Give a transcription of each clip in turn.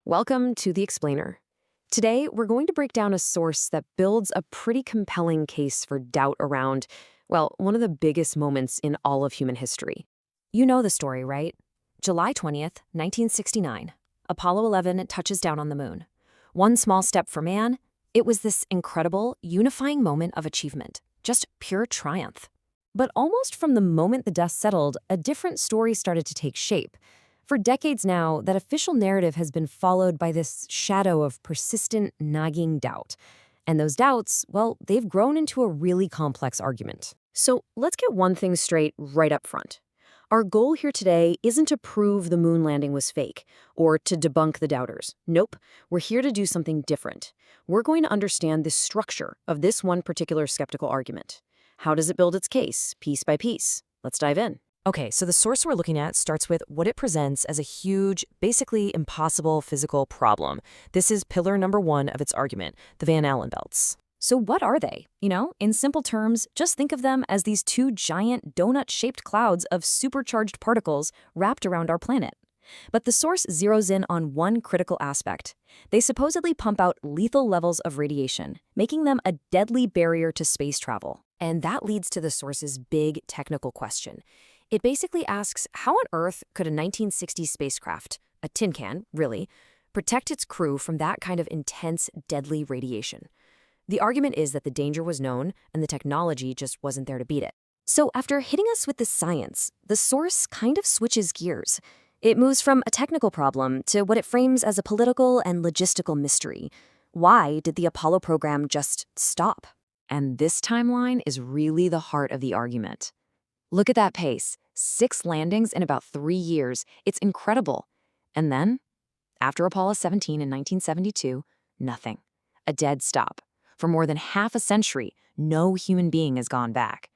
Welcome to The Explainer. Today, we're going to break down a source that builds a pretty compelling case for doubt around, well, one of the biggest moments in all of human history. You know the story, right? July 20th, 1969. Apollo 11 touches down on the moon. One small step for man, it was this incredible, unifying moment of achievement. Just pure triumph. But almost from the moment the dust settled, a different story started to take shape. For decades now, that official narrative has been followed by this shadow of persistent, nagging doubt. And those doubts, well, they've grown into a really complex argument. So let's get one thing straight right up front. Our goal here today isn't to prove the moon landing was fake or to debunk the doubters. Nope, we're here to do something different. We're going to understand the structure of this one particular skeptical argument. How does it build its case, piece by piece? Let's dive in. Okay, so the source we're looking at starts with what it presents as a huge, basically impossible physical problem. This is pillar number one of its argument, the Van Allen belts. So what are they? In simple terms, just think of them as these two giant donut-shaped clouds of supercharged particles wrapped around our planet. But the source zeroes in on one critical aspect. They supposedly pump out lethal levels of radiation, making them a deadly barrier to space travel. And that leads to the source's big technical question. It basically asks, how on earth could a 1960s spacecraft, a tin can, really, protect its crew from that kind of intense, deadly radiation? The argument is that the danger was known and the technology just wasn't there to beat it. So after hitting us with the science, the source kind of switches gears. It moves from a technical problem to what it frames as a political and logistical mystery. Why did the Apollo program just stop? And this timeline is really the heart of the argument. Look at that pace. 6 landings in about 3 years. It's incredible. And then, after Apollo 17 in 1972, nothing. A dead stop. For more than half a century, no human being has gone back.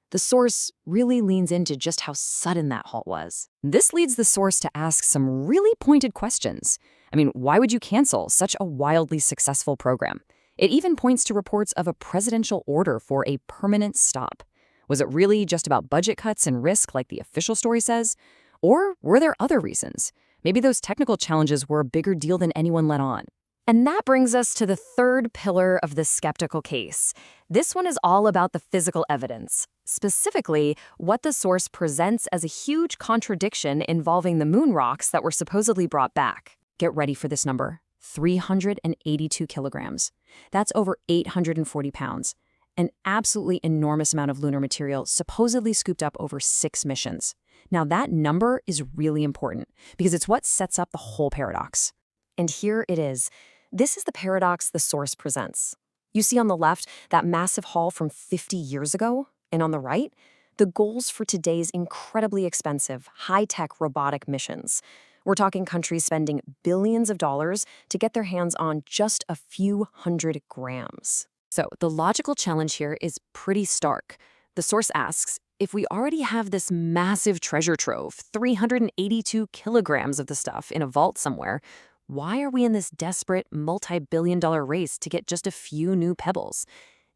The source really leans into just how sudden that halt was. This leads the source to ask some really pointed questions. Why would you cancel such a wildly successful program? It even points to reports of a presidential order for a permanent stop. Was it really just about budget cuts and risk like the official story says? Or were there other reasons? Maybe those technical challenges were a bigger deal than anyone let on. And that brings us to the third pillar of the skeptical case. This one is all about the physical evidence, specifically what the source presents as a huge contradiction involving the moon rocks that were supposedly brought back. Get ready for this number, 382 kilograms. That's over 840 pounds. An absolutely enormous amount of lunar material supposedly scooped up over 6 missions. Now that number is really important because it's what sets up the whole paradox. And here it is. This is the paradox the source presents. You see on the left that massive haul from 50 years ago, and on the right, the goals for today's incredibly expensive, high-tech robotic missions. We're talking countries spending billions of dollars to get their hands on just a few hundred grams. So the logical challenge here is pretty stark. The source asks, if we already have this massive treasure trove, 382 kilograms of the stuff in a vault somewhere, why are we in this desperate, multi-billion-dollar race to get just a few new pebbles?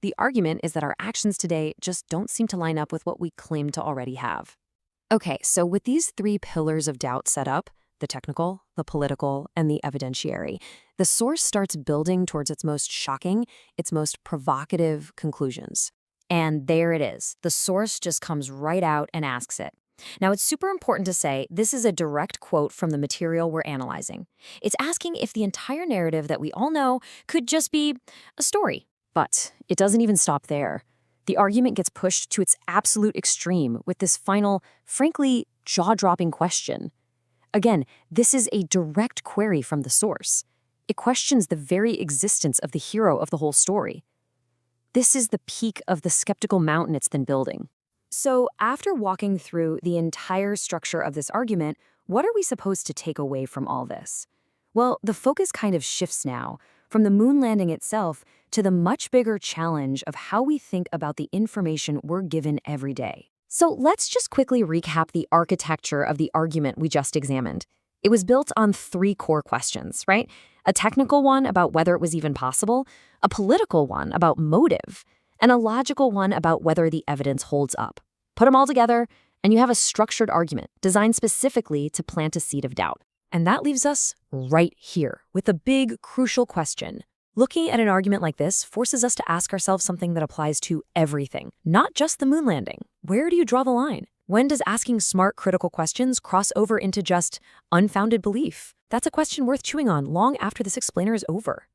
The argument is that our actions today just don't seem to line up with what we claim to already have. Okay, so with these 3 pillars of doubt set up, the technical, the political, and the evidentiary, the source starts building towards its most shocking, its most provocative conclusions. And there it is. The source just comes right out and asks it. Now, it's super important to say this is a direct quote from the material we're analyzing. It's asking if the entire narrative that we all know could just be a story. But it doesn't even stop there. The argument gets pushed to its absolute extreme with this final, frankly, jaw-dropping question. Again, this is a direct query from the source. It questions the very existence of the hero of the whole story. This is the peak of the skeptical mountain it's been building. So after walking through the entire structure of this argument, what are we supposed to take away from all this? Well, the focus kind of shifts now, from the moon landing itself to the much bigger challenge of how we think about the information we're given every day. So let's just quickly recap the architecture of the argument we just examined. It was built on 3 core questions, right? A technical one about whether it was even possible, a political one about motive, and a logical one about whether the evidence holds up. Put them all together, and you have a structured argument designed specifically to plant a seed of doubt. And that leaves us right here with a big, crucial question. Looking at an argument like this forces us to ask ourselves something that applies to everything, not just the moon landing. Where do you draw the line? When does asking smart, critical questions cross over into just unfounded belief? That's a question worth chewing on long after this explainer is over.